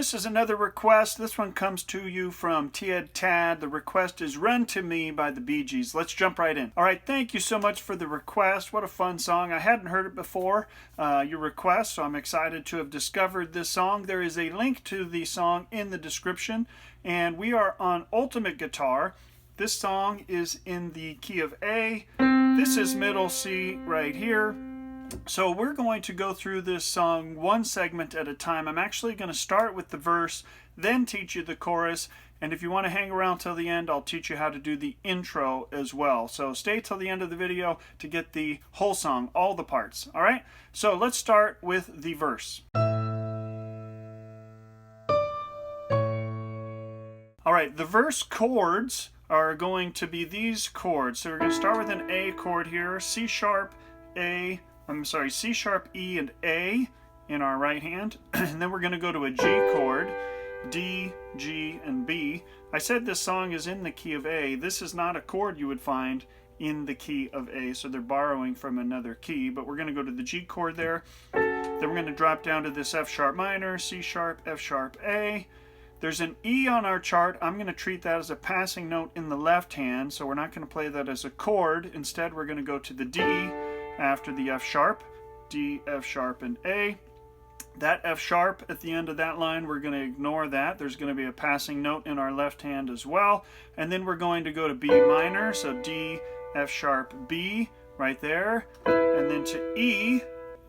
this is another request. This one comes to you from Ted Tad. The request is Run to Me by the Bee Gees. Let's jump right in. All right, thank you so much for the request. What a fun song. I hadn't heard it before, your request, so I'm excited to have discovered this song. There is a link to the song in the description, and we are on Ultimate Guitar. This song is in the key of A. This is middle C right here. So we're going to go through this song one segment at a time. I'm actually going to start with the verse, then teach you the chorus, and if you want to hang around till the end, I'll teach you how to do the intro as well. So stay till the end of the video to get the whole song, all the parts. All right? So let's start with the verse. All right, the verse chords are going to be these chords. So we're going to start with an A chord here, C sharp, C sharp, E, and A in our right hand. And then we're going to go to a G chord, D, G, and B. I said this song is in the key of A. This is not a chord you would find in the key of A, so they're borrowing from another key. But we're going to go to the G chord there. Then we're going to drop down to this F sharp minor, C sharp, F sharp, A. There's an E on our chart. I'm going to treat that as a passing note in the left hand, so we're not going to play that as a chord. Instead, we're going to go to the D after the F sharp, D, F sharp, and A. That F sharp at the end of that line, we're going to ignore that. There's going to be a passing note in our left hand as well. And then we're going to go to B minor, so D, F sharp, B, right there. And then to E,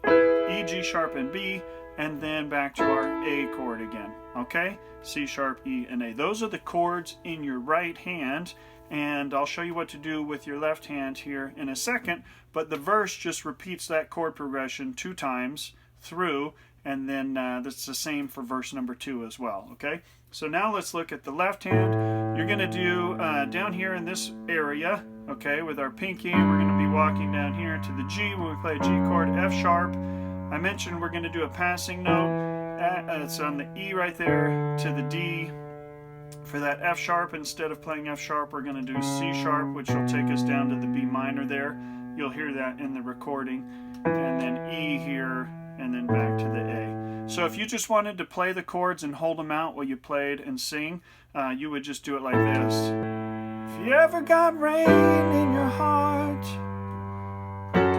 E, G sharp, and B, and then back to our A chord again, okay? C sharp, E, and A. Those are the chords in your right hand, and I'll show you what to do with your left hand here in a second, but the verse just repeats that chord progression 2 times through, and then that's the same for verse number 2 as well, okay? So now let's look at the left hand. You're going to do down here in this area, okay, with our pinky, we're going to be walking down here to the G when we play a G chord, F sharp. I mentioned we're going to do a passing note. It's on the E right there to the D. For that F sharp, instead of playing F sharp, we're going to do C sharp, which will take us down to the B minor there. You'll hear that in the recording. And then E here, and then back to the A. So if you just wanted to play the chords and hold them out while you played and sing, you would just do it like this. If you ever got rain in your heart,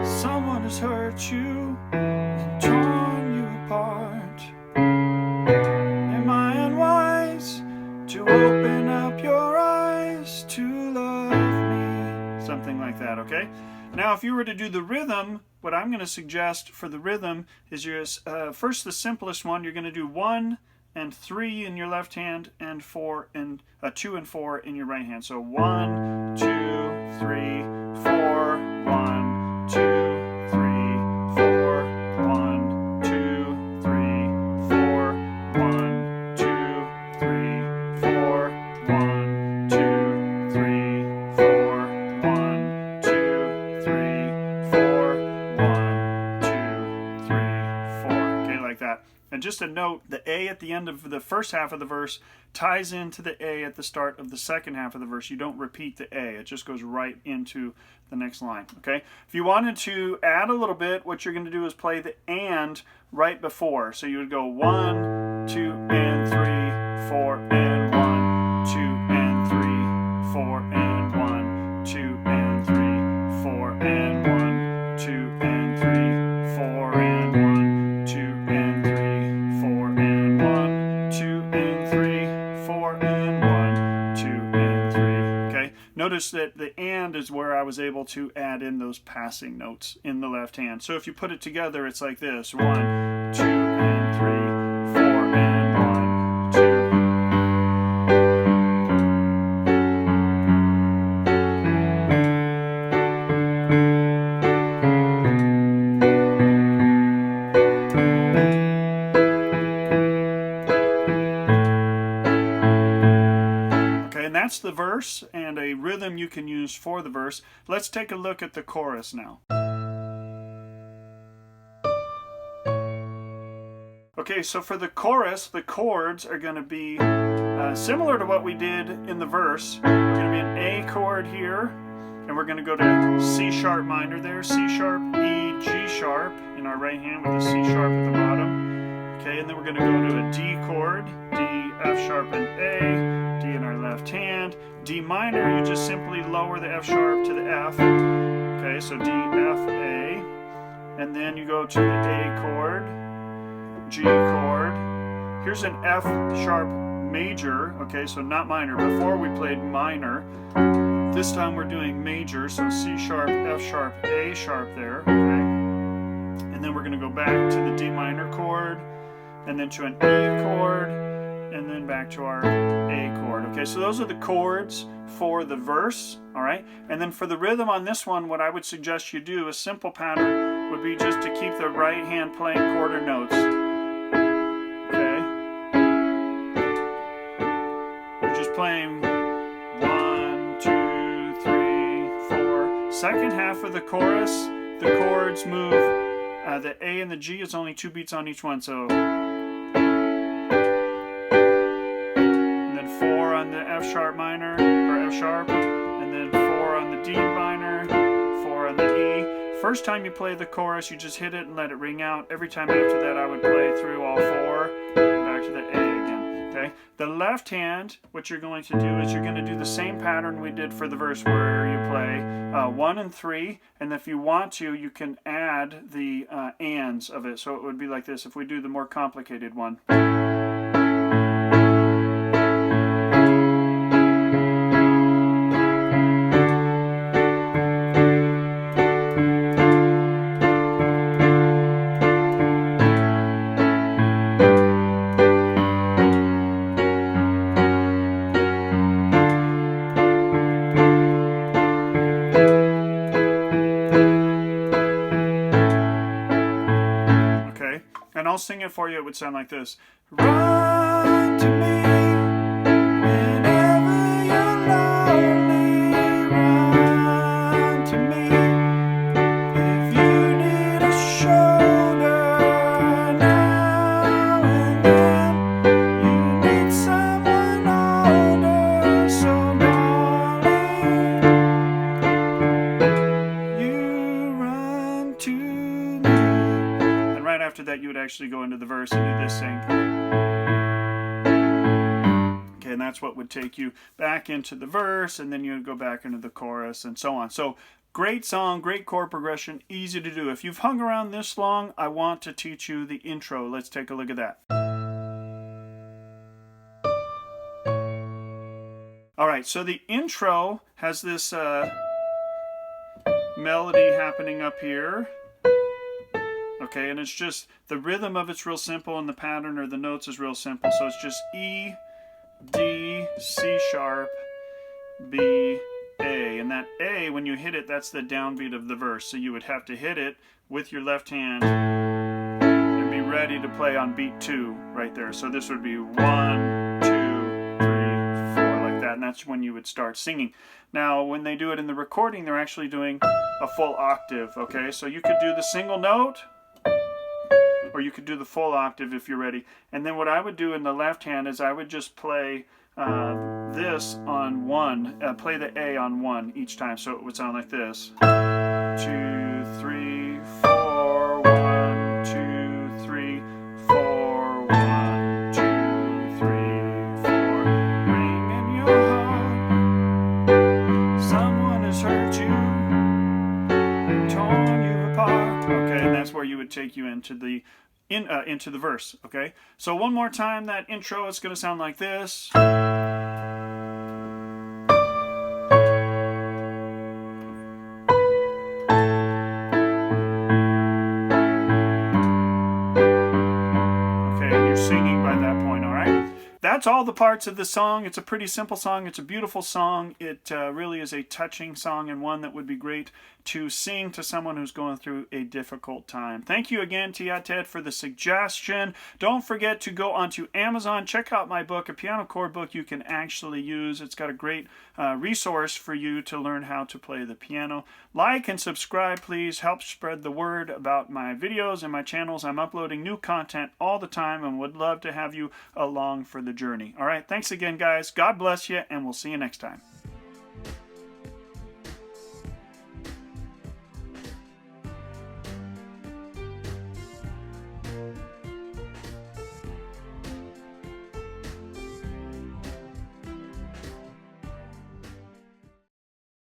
someone has hurt you and torn you apart. Am I unwise to open up your eyes to love me? Something like that, okay? Now, if you were to do the rhythm, what I'm going to suggest for the rhythm is first the simplest one. You're going to do 1 and 3 in your left hand, and 2 and 4 in your right hand. So 1, 2, 3, 4, 1, 2, 3, 4, 1, 2, 3, 4, 1, 2, 3, 4, 1, 2, 3, 4, 1, 2, 3, 4, 1, 2, 3, 4. Okay, like that. And just a note, the A at the end of the first half of the verse ties into the A at the start of the second half of the verse. You don't repeat the A. It just goes right into the next line, okay? If you wanted to add a little bit, what you're going to do is play the and right before. So you would go 1, 2, and 3, 4, and 1, 2, and 3, 4, and 1, 2, and 3, 4, and 1, 2, and 3, 4, and 1, 2, and 3, 4, and 1, 2, and 3, 4, and 1, 2, and 3. Okay? Notice that the and is where I was able to add in those passing notes in the left hand. So if you put it together, it's like this: 1, 2, and 3, 4, and 1, 2. That's the verse, and a rhythm you can use for the verse. Let's take a look at the chorus now. Okay, so for the chorus, the chords are going to be similar to what we did in the verse. We're going to be an A chord here, and we're going to go to C sharp minor there, C sharp, E, G sharp in our right hand with the C sharp at the bottom. Okay, and then we're going to go to a D chord, D, F sharp, and A, D in our left hand. D minor, you just simply lower the F sharp to the F. Okay, so D, F, A. And then you go to the A chord, G chord. Here's an F sharp major, okay, so not minor. Before we played minor. This time we're doing major, so C sharp, F sharp, A sharp there, okay? And then we're going to go back to the D minor chord, and then to an E chord, and then back to our A chord. Okay, so those are the chords for the verse, all right? And then for the rhythm on this one, what I would suggest you do, a simple pattern, would be just to keep the right hand playing quarter notes. Okay? You're just playing 1, 2, 3, 4. Second half of the chorus, the chords move. The A and the G is only 2 beats on each one, so. And then 4 on the F sharp minor, or F sharp, and then 4 on the D minor, 4 on the E. First time you play the chorus, you just hit it and let it ring out. Every time after that, I would play through all 4, and back to the A again. Okay. The left hand, what you're going to do is you're going to do the same pattern we did for the verse, where you play 1 and 3, and if you want to, you can add the ands of it. So it would be like this if we do the more complicated one. And I'll sing it for you. It would sound like this. Run to me whenever you're lonely. Run to me if you need a shoulder now and then. You need someone older, so darling, you run to me. Right after that, you would actually go into the verse and do this thing. Okay, and that's what would take you back into the verse, and then you would go back into the chorus, and so on. So, great song, great chord progression, easy to do. If you've hung around this long, I want to teach you the intro. Let's take a look at that. All right, so the intro has this melody happening up here. Okay, and it's just, the rhythm of it's real simple, and the pattern or the notes is real simple. So it's just E, D, C sharp, B, A. And that A, when you hit it, that's the downbeat of the verse. So you would have to hit it with your left hand and be ready to play on beat 2 right there. So this would be 1, 2, 3, 4, like that. And that's when you would start singing. Now, when they do it in the recording, they're actually doing a full octave. Okay, so you could do the single note, or you could do the full octave if you're ready. And then what I would do in the left hand is I would just play this on 1, play the A on 1 each time. So it would sound like this. 2, 3, 4, 1, 2, 3, 4, 1, 2, 3, 4. Ring in your heart. Someone has hurt you and torn you apart. Okay, and that's where you would take you into the verse. Okay, so one more time, that intro is going to sound like this. Okay, and you're singing by that point. All right, that's all the parts of the song. It's a pretty simple song. It's a beautiful song. It really is a touching song, and one that would be great to sing to someone who's going through a difficult time. Thank you again, Tia Ted, for the suggestion. Don't forget to go onto Amazon. Check out my book, a piano chord book you can actually use. It's got a great resource for you to learn how to play the piano. Like and subscribe, please. Help spread the word about my videos and my channels. I'm uploading new content all the time and would love to have you along for the journey. All right, thanks again, guys. God bless you, and we'll see you next time.